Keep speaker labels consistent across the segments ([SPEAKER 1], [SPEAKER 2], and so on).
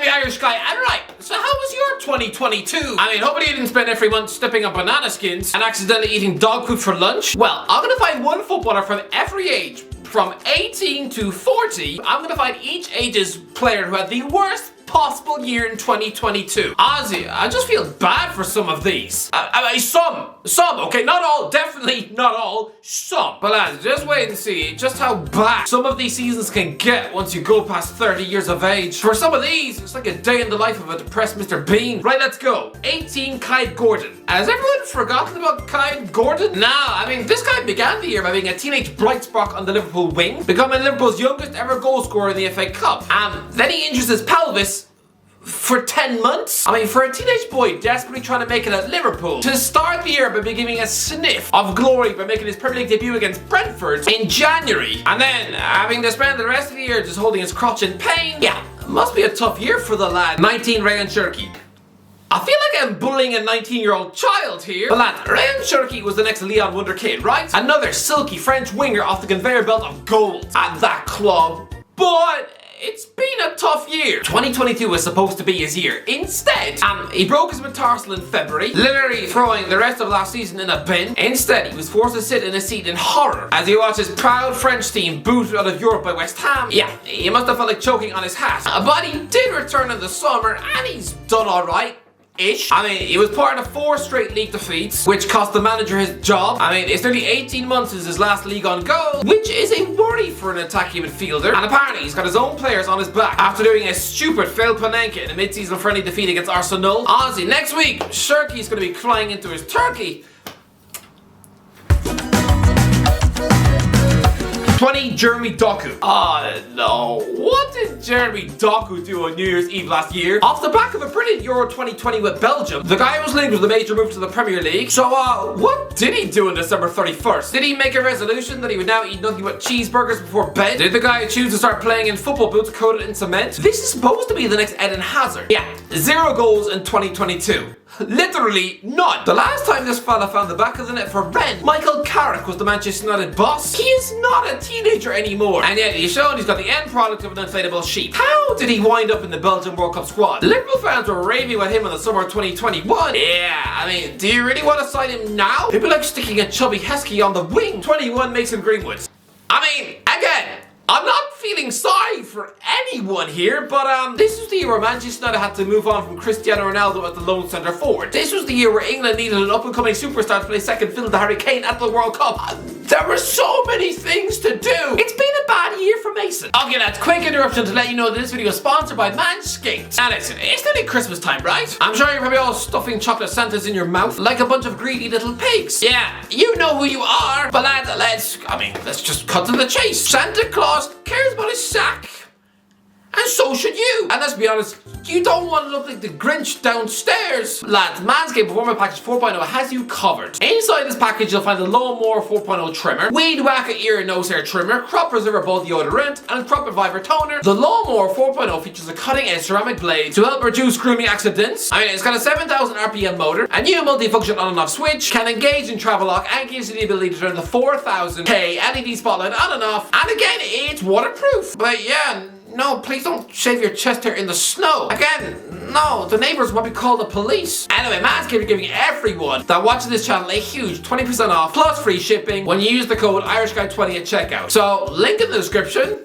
[SPEAKER 1] the Irish guy. And right, so how was your 2022? I mean, hopefully you didn't spend every month stepping on banana skins and accidentally eating dog food for lunch. Well, I'm gonna find one footballer from every age, from 18 to 40. I'm gonna find each age's player who had the worst possible year in 2022. Honestly, I just feel bad for some of these. Some, okay, not all, definitely not all, some. But lads, just wait and see just how bad some of these seasons can get once you go past 30 years of age. For some of these, it's like a day in the life of a depressed Mr. Bean. Right, let's go. 18, Clyde Gordon. Has everyone forgotten about Clyde Gordon? Nah, I mean, this guy began the year by being a teenage bright spark on the Liverpool wing, becoming Liverpool's youngest ever goal scorer in the FA Cup. Then he injures his pelvis for 10 months? I mean, for a teenage boy desperately trying to make it at Liverpool, to start the year by giving a sniff of glory by making his Premier League debut against Brentford in January, and then having to spend the rest of the year just holding his crotch in pain, yeah, must be a tough year for the lad. 19, Ryan Cherki. I feel like I'm bullying a 19-year-old child here. But lad, Ryan Cherki was the next Leon Wonder Kid, right? Another silky French winger off the conveyor belt of gold at that club. But it's been a tough year. 2022 was supposed to be his year. Instead, he broke his metatarsal in February, literally throwing the rest of last season in a bin. Instead, he was forced to sit in a seat in horror as he watched his proud French team booted out of Europe by West Ham. Yeah, he must have felt like choking on his hat. But he did return in the summer, and he's done alright. I mean, he was part of 4 straight league defeats, which cost the manager his job. I mean, it's nearly 18 months since his last league on goal, which is a worry for an attacking midfielder. And apparently, he's got his own players on his back after doing a stupid failed Panenka in a mid-season friendly defeat against Arsenal. Honestly, next week, Shirky's going to be flying into his turkey. 20, Jeremy Doku. Oh no, what did Jeremy Doku do on New Year's Eve last year? Off the back of a brilliant Euro 2020 with Belgium, the guy was linked with a major move to the Premier League. So what did he do on December 31st? Did he make a resolution that he would now eat nothing but cheeseburgers before bed? Did the guy choose to start playing in football boots coated in cement? This is supposed to be the next Eden Hazard. Yeah, 0 goals in 2022. Literally none. The last time this fella found the back of the net for Rennes, Michael Carrick was the Manchester United boss. He is not a teenager anymore, and yet he's shown he's got the end product of an inflatable sheep. How did he wind up in the Belgian World Cup squad? Liverpool fans were raving with him in the summer of 2021. Yeah, I mean, do you really want to sign him now? It'd be like sticking a chubby Heskey on the wing. 21, Mason Greenwood. I mean, again, I'm not feeling sorry for anyone here, but this was the year where Manchester United had to move on from Cristiano Ronaldo as the lone centre forward. This was the year where England needed an up-and-coming superstar to play second fiddle to Harry Kane at the World Cup. There were so many things to do. It's been a bad year for Mason. Okay, lads, quick interruption to let you know that this video is sponsored by Manscaped. And listen, it's nearly Christmas time, right? I'm sure you're probably all stuffing chocolate Santas in your mouth like a bunch of greedy little pigs. Yeah, you know who you are. But lads, let's just cut to the chase. Santa Claus cares about his sack, and so should you. And let's be honest, you don't want to look like the Grinch downstairs. Lads, Manscaped Performance Package 4.0 has you covered. Inside this package, you'll find the Lawnmower 4.0 trimmer, Weed Whacker ear and nose hair trimmer, Crop Preserver ball deodorant, and Crop Reviver toner. The Lawnmower 4.0 features a cutting-edge ceramic blade to help reduce grooming accidents. I mean, it's got a 7,000 RPM motor, a new multifunction on and off switch, can engage in travel lock, and gives you the ability to turn the 4000K LED spotlight on and off. And again, it's waterproof. But yeah, no, please don't shave your chest hair in the snow. Again, no, the neighbors will be called the police. Anyway, Manscaped are giving everyone that watches this channel a huge 20% off plus free shipping when you use the code irishguy20 at checkout. So, link in the description.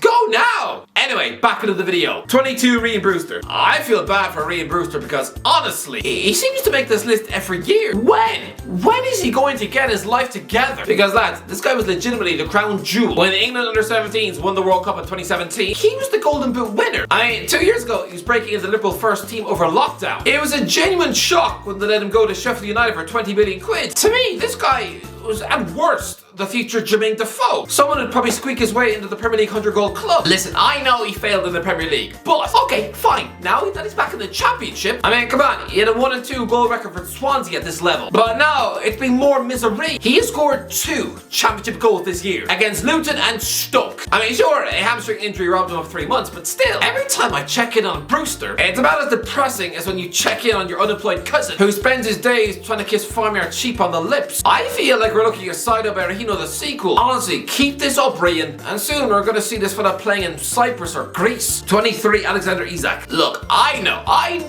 [SPEAKER 1] Go now! Anyway, back into the video. 22, Ryan Brewster. I feel bad for Ryan Brewster because honestly, he seems to make this list every year. When is he going to get his life together? Because lads, this guy was legitimately the crown jewel. When England under-17s won the World Cup in 2017, he was the Golden Boot winner. I mean, 2 years ago, he was breaking into Liverpool first team over lockdown. It was a genuine shock when they let him go to Sheffield United for 20 million quid. To me, this guy was at worst the future Jermain Defoe. Someone would probably squeak his way into the Premier League 100-goal club. Listen, I know he failed in the Premier League, but okay, fine. Now that he's back in the Championship, I mean, come on, he had a 1 and 2 goal record for Swansea at this level. But now, it's been more misery. He has scored 2 Championship goals this year against Luton and Stoke. I mean, sure, a hamstring injury robbed him of 3 months, but still, every time I check in on Brewster, it's about as depressing as when you check in on your unemployed cousin who spends his days trying to kiss farmyard sheep on the lips. I feel like we're looking at Side of Berahino the sequel. Honestly, keep this up, Ryan, and soon we're gonna see this fella playing in Cyprus Cyprus or Greece. 23, Alexander Isak. Look, I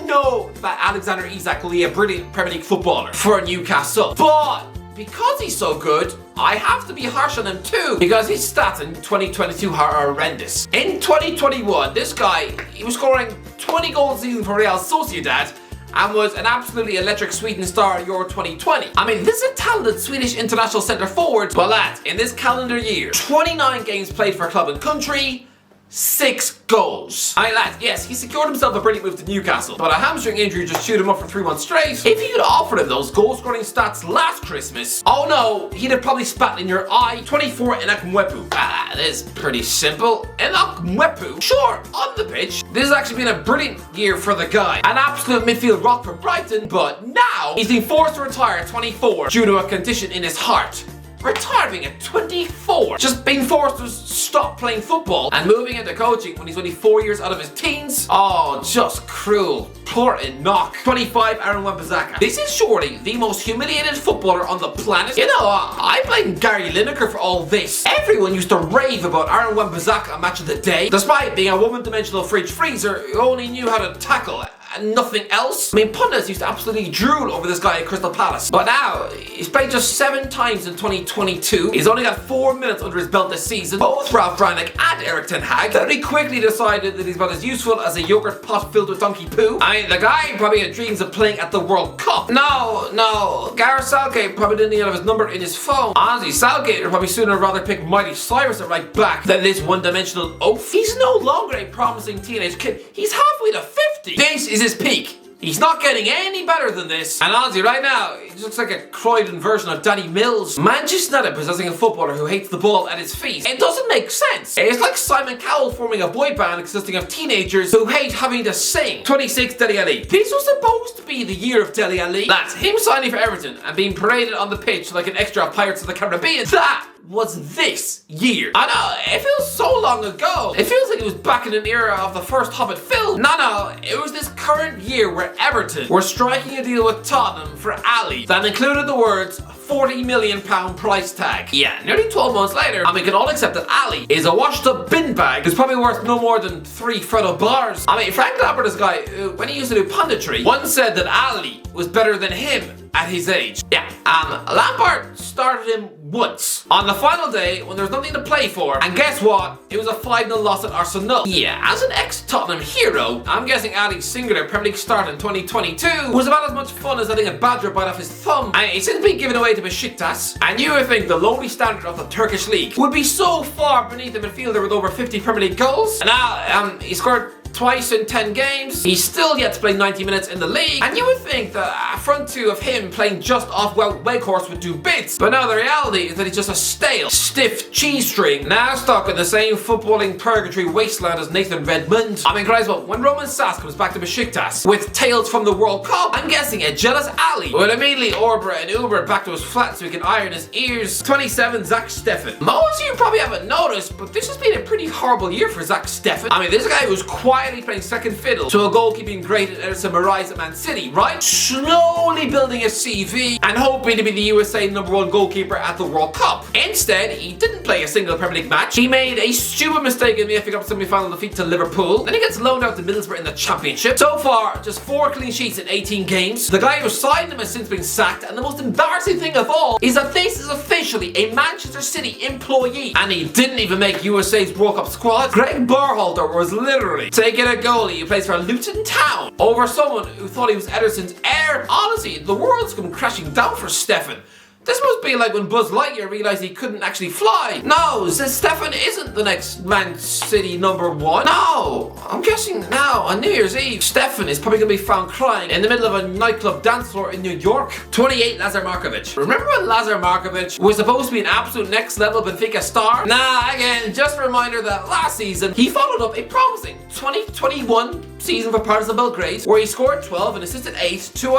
[SPEAKER 1] know that Alexander Isak will be a brilliant Premier League footballer for Newcastle, but because he's so good, I have to be harsh on him too, because his stats in 2022 are horrendous. In 2021, this guy, he was scoring 20 goals a season for Real Sociedad and was an absolutely electric Sweden star at Euro 2020. I mean, this is a talented Swedish international centre forward, but lads, in this calendar year, 29 games played for club and country, 6 goals. I mean, lads, yes, he secured himself a brilliant move to Newcastle, but a hamstring injury just chewed him up for 3 months straight. If you'd offered him those goal-scoring stats last Christmas, oh no, he'd have probably spat in your eye. 24, Enoch Mwepu. That is pretty simple. Enoch Mwepu, sure, on the pitch, this has actually been a brilliant year for the guy. An absolute midfield rock for Brighton, but now he's been forced to retire at 24 due to a condition in his heart. Retiring at 24, just being forced to stop playing football and moving into coaching when he's only 4 years out of his teens. Oh, just cruel. Poor Enoch. 25, Aaron Wan-Bissaka. This is surely the most humiliated footballer on the planet. You know, I blame Gary Lineker for all this. Everyone used to rave about Aaron Wan-Bissaka on Match of the Day, despite being a one-dimensional fridge freezer who only knew how to tackle it and nothing else. I mean, pundits used to absolutely drool over this guy at Crystal Palace. But now, he's played just 7 times in 2022. He's only got 4 minutes under his belt this season. Both Ralph Rangnick and Erik ten Hag very quickly decided that he's about as useful as a yogurt pot filled with donkey poo. I mean, the guy probably had dreams of playing at the World Cup. No, Gareth Southgate probably didn't even have his number in his phone. Honestly, Southgate would probably sooner rather pick Mighty Cyrus at right back than this one-dimensional oaf. He's no longer a promising teenage kid. He's halfway to 50. This is his peak. He's not getting any better than this. And honestly, right now, he just looks like a Croydon version of Danny Mills. Manchester United possessing a footballer who hates the ball at his feet. It doesn't make sense. It's like Simon Cowell forming a boy band consisting of teenagers who hate having to sing. 26, Dele Alli. This was supposed to be the year of Dele Alli. That's him signing for Everton and being paraded on the pitch like an extra of Pirates of the Caribbean. That was this year. I know, it feels so long ago. It feels like it was back in an era of the first Hobbit film. No, it was this current year where Everton were striking a deal with Tottenham for Ali that included the words £40 million price tag. Yeah, nearly 12 months later, and we can all accept that Ali is a washed up bin bag who's probably worth no more than 3 Freddo bars. I mean, Frank Lampard is a guy who, when he used to do punditry, once said that Ali was better than him at his age. Yeah, Lampard started him once on the final day when there was nothing to play for, and guess what? It was a 5-0 loss at Arsenal. Yeah, as an ex-Tottenham hero, I'm guessing Ali's singular Premier League start in 2022 was about as much fun as letting a badger bite off his thumb. And he's since been given away to Besiktas, and you would think the lowly standard of the Turkish league would be so far beneath a midfielder with over 50 Premier League goals. And now, he scored twice in 10 games. He's still yet to play 90 minutes in the league, and you would think that a front two of him playing just off Weghorst would do bits, but now the reality is that he's just a stale, stiff cheese string, now stuck in the same footballing purgatory wasteland as Nathan Redmond. I mean, guys, well, when Roman Sass comes back to Besiktas with tales from the World Cup, I'm guessing a jealous Ali will immediately order an Uber back to his flat so he can iron his ears. 27, Zach Steffen. Most of you probably haven't noticed, but this has been a pretty horrible year for Zach Steffen. I mean, this guy was quietly playing second fiddle to a goalkeeping great at Edison Moraes at Man City, right? Slowly building a CV and hoping to be the USA #1 goalkeeper at the World Cup. Instead, he didn't play a single Premier League match. He made a stupid mistake in the FA Cup semi-final defeat to Liverpool. Then he gets loaned out to Middlesbrough in the Championship. So far, just 4 clean sheets in 18 games. The guy who signed him has since been sacked, and the most embarrassing thing of all is that this is officially a Manchester City employee, and he didn't even make USA's World Cup squad. Greg Berhalter was literally taking a goalie who plays for Luton Town over someone who thought he was Ederson's heir. Honestly, the world's come crashing down for Steffen. This must be like when Buzz Lightyear realised he couldn't actually fly. No, Steffen isn't the next Man City #1. No, I'm guessing now on New Year's Eve, Steffen is probably going to be found crying in the middle of a nightclub dance floor in New York. 28, Lazar Markovic. Remember when Lazar Markovic was supposed to be an absolute next level Benfica star? Nah, again, just a reminder that last season he followed up a promising 2021 season for Partizan Belgrade, where he scored 12 and assisted 8 to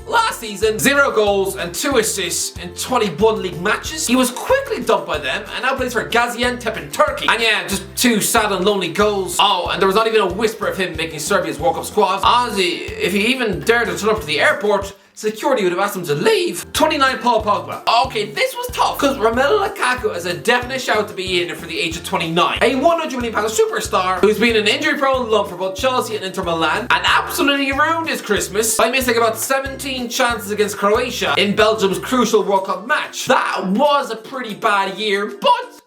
[SPEAKER 1] last season, 0 goals and 2 assists in 21 league matches. He was quickly dumped by them and now plays for Gaziantep in Turkey. And yeah, just 2 sad and lonely goals. Oh, and there was not even a whisper of him making Serbia's World Cup squad. Honestly, if he even dared to turn up to the airport, security would have asked him to leave. 29, Paul Pogba. Okay, this was tough because Romelu Lukaku is a definite shout to be in for the age of 29. A £100 million superstar who's been an injury-prone lump for both Chelsea and Inter Milan and absolutely ruined his Christmas by missing about 17 chances against Croatia in Belgium's crucial World Cup match. That was a pretty bad year, but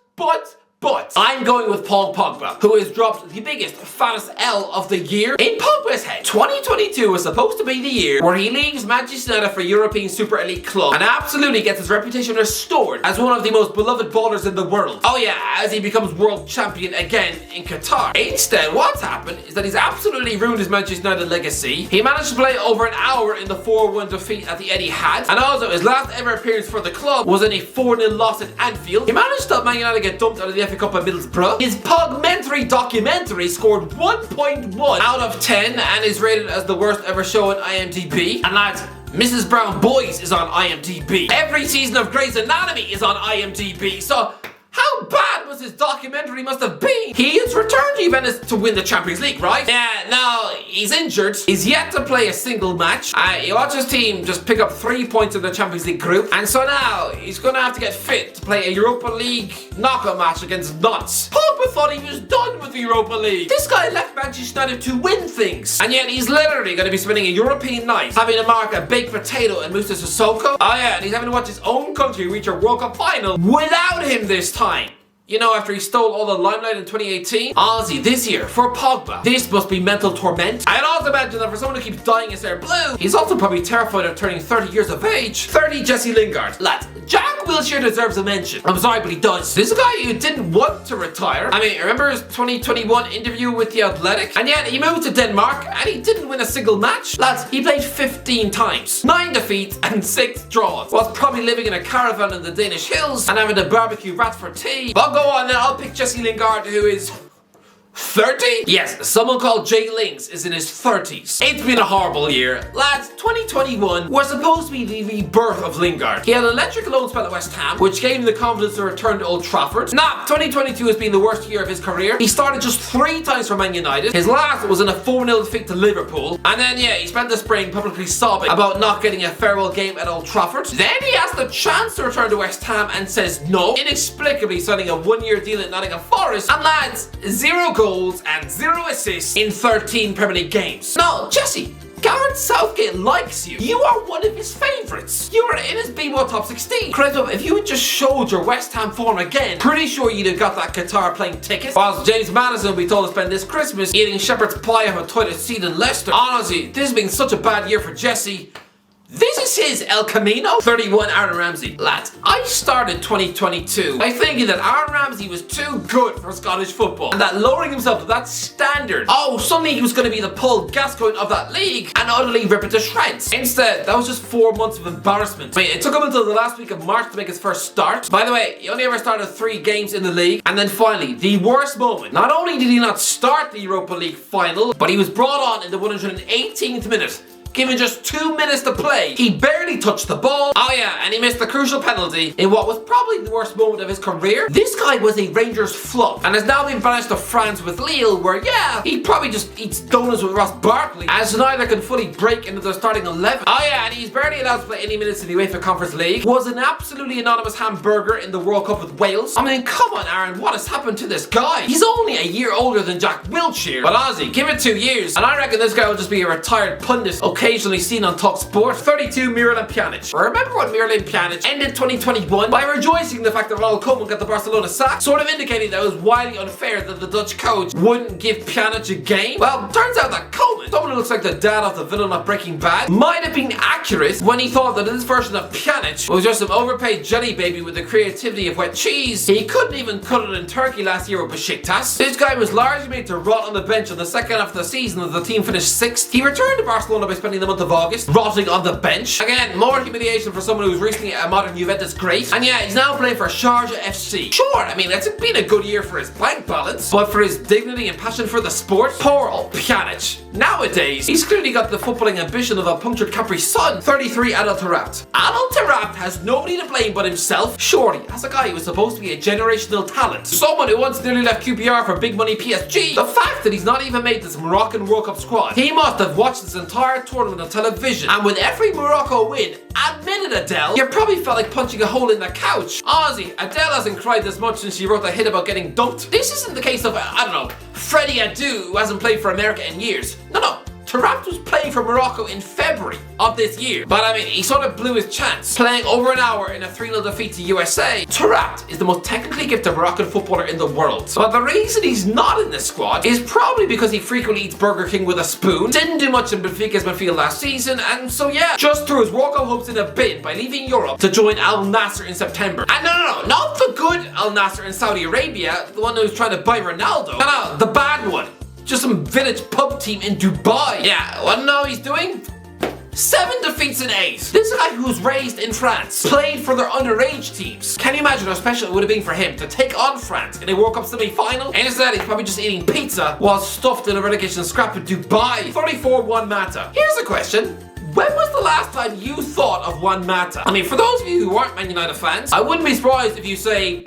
[SPEAKER 1] I'm going with Paul Pogba, who has dropped the biggest, fattest L of the year. In Pogba's head, 2022 was supposed to be the year where he leaves Manchester United for European Super Elite club and absolutely gets his reputation restored as one of the most beloved ballers in the world. Oh yeah, as he becomes world champion again in Qatar. Instead, what's happened is that he's absolutely ruined his Manchester United legacy. He managed to play over an hour in the 4-1 defeat at the Etihad, and also his last ever appearance for the club was in a 4-0 loss at Anfield. He managed to help Man United get dumped out of the FA Cup by Middlesbrough. His Pogmentary documentary scored 1.1 out of 10 and is rated as the worst ever show on IMDb. And lads, Mrs. Brown Boys is on IMDb. Every season of Grey's Anatomy is on IMDb. So how bad was his documentary must have been? He has returned to Juventus to win the Champions League, right? Yeah, now he's injured. He's yet to play a single match. He watched his team just pick up 3 points in the Champions League group. And so now he's going to have to get fit to play a Europa League knockout match against Nantes. Pogba thought he was done with the Europa League. This guy left Manchester United to win things. And yet he's literally going to be spending a European night having to mark a baked potato in Moussa Sissoko. Oh yeah, and he's having to watch his own country reach a World Cup final without him this time. You know, after he stole all the limelight in 2018? Honestly, this year, for Pogba, this must be mental torment. I'd also imagine that for someone who keeps dying his hair blue, he's also probably terrified of turning 30 years of age. 30, Jesse Lingard. Lads, Jack Wilshere deserves a mention. I'm sorry, but he does. This is a guy who didn't want to retire. I mean, remember his 2021 interview with The Athletic? And yet, he moved to Denmark, and he didn't win a single match. Lads, he played 15 times, 9 defeats, and 6 draws, whilst probably living in a caravan in the Danish hills, and having to barbecue rats for tea. But go on then, I'll pick Jesse Lingard, who is 30? Yes, someone called Jay Lings is in his 30s. It's been a horrible year. Lads, 2021 was supposed to be the rebirth of Lingard. He had an electric loan spell at West Ham, which gave him the confidence to return to Old Trafford. Nah, 2022 has been the worst year of his career. He started just 3 times for Man United. His last was in a 4-0 defeat to Liverpool. And then, yeah, he spent the spring publicly sobbing about not getting a farewell game at Old Trafford. Then he has the chance to return to West Ham and says no, inexplicably signing a 1-year deal at Nottingham Forest. And lads, 0 goals and 0 assists in 13 Premier League games. No, Jesse, Gareth Southgate likes you. You are one of his favourites. You were in his BWO top 16. Credit, if you had just showed your West Ham form again, pretty sure you'd have got that Qatar playing ticket. Whilst James Maddison will be told to spend this Christmas eating shepherd's pie off a toilet seat in Leicester. Honestly, this has been such a bad year for Jesse. This is his El Camino. 31, Aaron Ramsey. Lads, I started 2022 by thinking that Aaron Ramsey was too good for Scottish football and that lowering himself to that standard, suddenly he was going to be the Paul Gascoigne of that league and utterly rip it to shreds. Instead, that was just 4 months of embarrassment. I mean, it took him until the last week of March to make his first start. By the way, he only ever started 3 games in the league. And then finally, the worst moment. Not only did he not start the Europa League final, but he was brought on in the 118th minute. Given just 2 minutes to play, he barely touched the ball. Oh yeah, and he missed the crucial penalty in what was probably the worst moment of his career. This guy was a Rangers flop and has now been banished to France with Lille, where yeah, he probably just eats donuts with Ross Barkley, as neither can fully break into the starting 11. Oh yeah, and he's barely allowed to play any minutes in the UEFA Conference League. Was an absolutely anonymous hamburger in the World Cup with Wales. I mean, come on Aaron, what has happened to this guy? He's only a year older than Jack Wilshere. But honestly, give it 2 years, and I reckon this guy will just be a retired pundit, occasionally seen on Talk Sport. 32, Miralem Pjanic. Remember when Miralem Pjanic ended 2021 by rejoicing in the fact that Ronald Koeman got the Barcelona sack, sort of indicating that it was wildly unfair that the Dutch coach wouldn't give Pjanic a game? Well, turns out that Koeman, someone who looks like the dad of the villain of Breaking Bad, might have been accurate when he thought that this version of Pjanic was just some overpaid jelly baby with the creativity of wet cheese. He couldn't even cut it in Turkey last year with Besiktas. This guy was largely made to rot on the bench in the second half of the season as the team finished 6th. He returned to Barcelona by spending the month of August rotting on the bench. Again, more humiliation for someone who's recently a modern Juventus great. And yeah, he's now playing for Sharjah FC. Sure, I mean, it's been a good year for his bank balance, but for his dignity and passion for the sport, poor old Pjanic. Nowadays, he's clearly got the footballing ambition of a punctured Capri Sun. 33, Adel Taarabt. Adel Taarabt has nobody to blame but himself. Surely, as a guy who was supposed to be a generational talent, someone who once nearly left QPR for big money PSG, the fact that he's not even made this Moroccan World Cup squad, he must have watched this entire tournament tournament on television. And with every Morocco win, admit it, Adele, you probably felt like punching a hole in the couch. Honestly, Adele hasn't cried this much since she wrote that hit about getting dunked. This isn't the case of, I don't know, Freddie Adu, who hasn't played for America in years. No. Taarabt was playing for Morocco in February of this year. But I mean, he sort of blew his chance. Playing over an hour in a 3-0 defeat to USA. Taarabt is the most technically gifted Moroccan footballer in the world. But the reason he's not in this squad is probably because he frequently eats Burger King with a spoon, didn't do much in Benfica's midfield last season, and so yeah, just threw his World Cup hopes in a bin by leaving Europe to join Al Nassr in September. And no, not the good Al Nassr in Saudi Arabia, the one who's trying to buy Ronaldo. No, the bad one. Just some village pub team in Dubai. Yeah, wanna know what he's doing? 7 defeats in 8. This guy who's raised in France, played for their underage teams. Can you imagine how special it would have been for him to take on France in a World Cup semi-final? And instead, he's probably just eating pizza while stuffed in a relegation scrap in Dubai. 34-1 Mata. Here's a question. When was the last time you thought of Juan Mata? I mean, for those of you who aren't Man United fans, I wouldn't be surprised if you say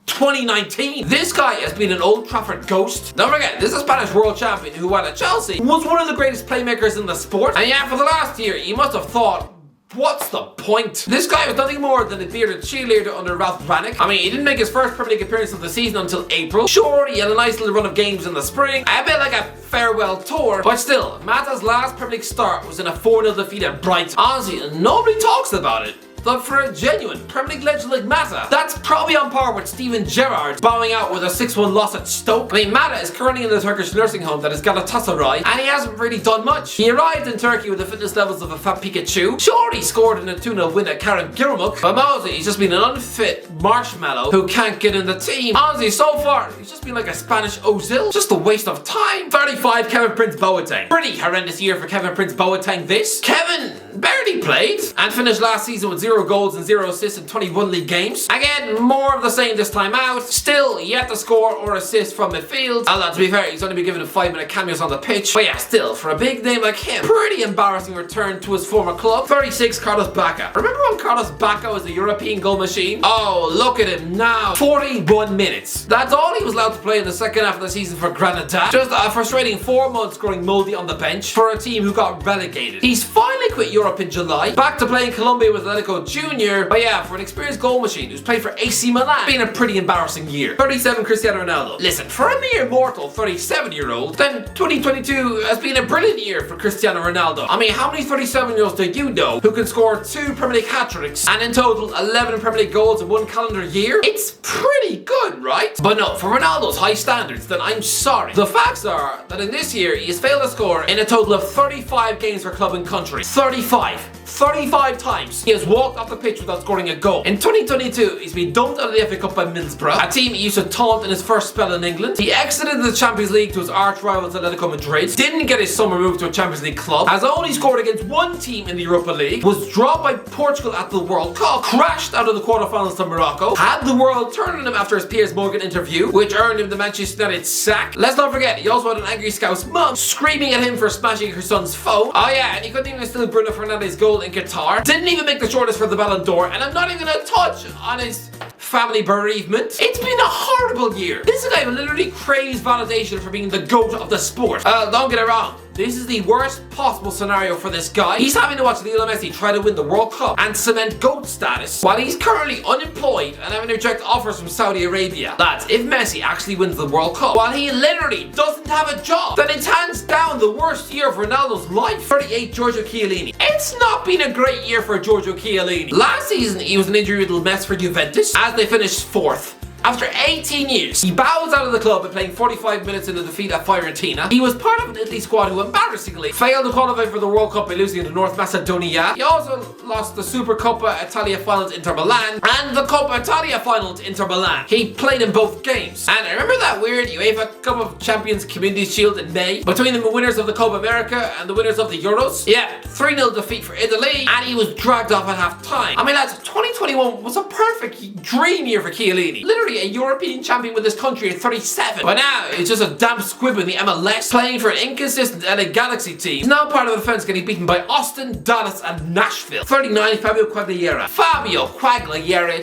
[SPEAKER 1] 2019. This guy has been an Old Trafford ghost. Don't forget, this is a Spanish world champion who, while at Chelsea, was one of the greatest playmakers in the sport. And yeah, for the last year, you must have thought, what's the point? This guy was nothing more than a bearded cheerleader under Ralph Rangnick. I mean, he didn't make his first Premier League appearance of the season until April. Sure, he had a nice little run of games in the spring, a bit like a farewell tour, but still, Mata's last Premier League start was in a 4-0 defeat at Brighton. Honestly, nobody talks about it. But for a genuine Premier League legend like Mata, that's probably on par with Steven Gerrard bowing out with a 6-1 loss at Stoke. I mean, Mata is currently in the Turkish nursing home that is Galatasaray, and he hasn't really done much. He arrived in Turkey with the fitness levels of a fat Pikachu. Sure, he scored in a 2-0 win at Karagümrük, but mostly he's just been an unfit marshmallow who can't get in the team. Honestly, so far, he's just been like a Spanish Ozil. Just a waste of time. 35, Kevin Prince Boateng. Pretty horrendous year for Kevin Prince Boateng this. Kevin barely played and finished last season with 0 goals and 0 assists in 21 league games. Again, more of the same this time out. Still yet to score or assist from midfield. Although, to be fair, he's only been given 5-minute cameos on the pitch. But yeah, still, for a big name like him, pretty embarrassing return to his former club. 36, Carlos Bacca. Remember when Carlos Bacca was a European goal machine? Oh, look at him now. 41 minutes. That's all he was allowed to play in the second half of the season for Granada. Just a frustrating 4 months growing mouldy on the bench for a team who got relegated. He's finally quit Europe in July, back to playing Colombia with Atletico Junior. But yeah, for an experienced goal machine who's played for AC Milan, it's been a pretty embarrassing year. 37, Cristiano Ronaldo. Listen, for a mere mortal 37-year-old, then 2022 has been a brilliant year for Cristiano Ronaldo. I mean, how many 37-year-olds do you know who can score 2 Premier League hat-tricks and in total 11 Premier League goals in 1 calendar year? It's pretty good, right? But no, for Ronaldo's high standards, then I'm sorry. The facts are that in this year, he has failed to score in a total of 35 games for club and country. 35 times he has walked off the pitch without scoring a goal. In 2022, he's been dumped out of the FA Cup by Middlesbrough, a team he used to taunt in his first spell in England. He exited the Champions League to his arch rivals Atletico Madrid, didn't get his summer move to a Champions League club, has only scored against one team in the Europa League, was dropped by Portugal at the World Cup, crashed out of the quarterfinals to Morocco, had the world turn on him after his Piers Morgan interview, which earned him the Manchester United sack. Let's not forget, he also had an angry Scouse mum screaming at him for smashing her son's phone. Oh yeah, and he couldn't even steal Bruno Fernandes' goal in Qatar. Didn't even make the shortlist for the Ballon d'Or, and I'm not even gonna touch on his family bereavement. It's been a horrible year. This guy literally craves validation for being the GOAT of the sport. Don't get it wrong. This is the worst possible scenario for this guy. He's having to watch Lionel Messi try to win the World Cup and cement GOAT status while he's currently unemployed and having to reject offers from Saudi Arabia. Lads, if Messi actually wins the World Cup while he literally doesn't have a job, then it's hands down the worst year of Ronaldo's life. 38, Giorgio Chiellini. It's not been a great year for Giorgio Chiellini. Last season, he was an injury-riddled mess for Juventus as they finished 4th. After 18 years, he bows out of the club by playing 45 minutes in a defeat at Fiorentina. He was part of an Italy squad who embarrassingly failed to qualify for the World Cup by losing to North Macedonia. He also lost the Supercoppa Italia final to Inter Milan and the Coppa Italia final to Inter Milan. He played in both games. And remember that weird UEFA Cup of Champions Community Shield in May between the winners of the Copa America and the winners of the Euros? Yeah, 3-0 defeat for Italy, and he was dragged off at half time. I mean, lads, 2021 was a perfect dream year for Chiellini. Literally a European champion with his country at 37. But now, it's just a damp squib in the MLS, playing for an inconsistent LA Galaxy team. He's now part of the defense, getting beaten by Austin, Dallas, and Nashville. 39, Fabio Quagliarella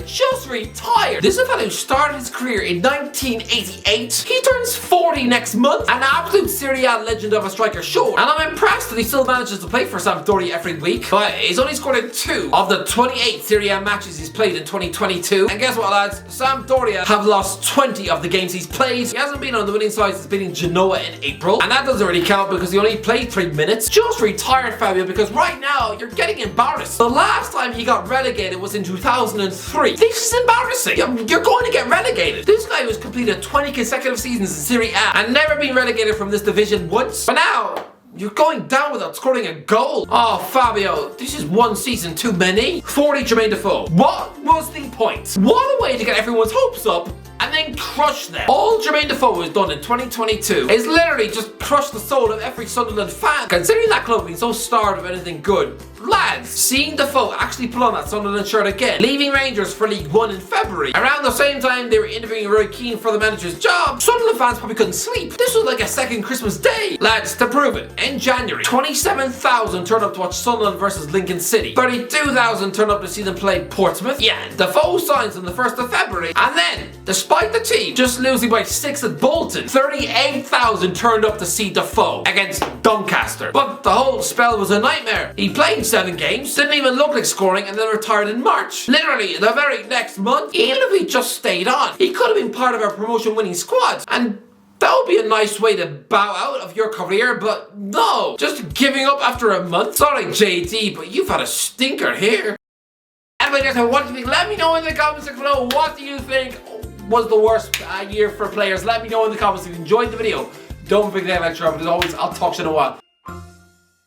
[SPEAKER 1] just retired. This is a fellow who started his career in 1988. He turns 40 next month. An absolute Serie A legend of a striker, sure. And I'm impressed that he still manages to play for Sampdoria every week. But he's only scored in 2 of the 28 Serie A matches he's played in 2022. And guess what, lads? Sampdoria have lost 20 of the games he's played. He hasn't been on the winning side since beating Genoa in April. And that doesn't really count because he only played 3 minutes. Just retired, Fabio, because right now you're getting embarrassed. The last time he got relegated was in 2003. This is embarrassing. You're going to get relegated. This guy who's completed 20 consecutive seasons in Serie A and never been relegated from this division once. But now, you're going down without scoring a goal. Oh, Fabio, this is one season too many. 40, Jermain Defoe. What was the point? What a way to get everyone's hopes up and then crush them. All Jermain Defoe has done in 2022 is literally just crush the soul of every Sunderland fan. Considering that club being so starved of anything good, lads, seeing Defoe actually put on that Sunderland shirt again, leaving Rangers for League One in February, around the same time they were interviewing Roy Keane for the manager's job, Sunderland fans probably couldn't sleep. This was like a second Christmas Day. Lads, to prove it, in January, 27,000 turned up to watch Sunderland versus Lincoln City. 32,000 turned up to see them play Portsmouth. Yeah, Defoe signs on the 1st of February, and then, despite the team just losing by 6 at Bolton, 38,000 turned up to see Defoe against Doncaster. But the whole spell was a nightmare. He played 7 games, didn't even look like scoring, and then retired in March. Literally, the very next month, even if he just stayed on, he could have been part of our promotion-winning squad. And that would be a nice way to bow out of your career, but no, just giving up after a month. Sorry, JD, but you've had a stinker here. Anyway, guys, what do you think? Let me know in the comments section below. What do you think was the worst year for players? Let me know in the comments if you enjoyed the video. Don't forget to like, share, but as always, I'll talk to you in a while.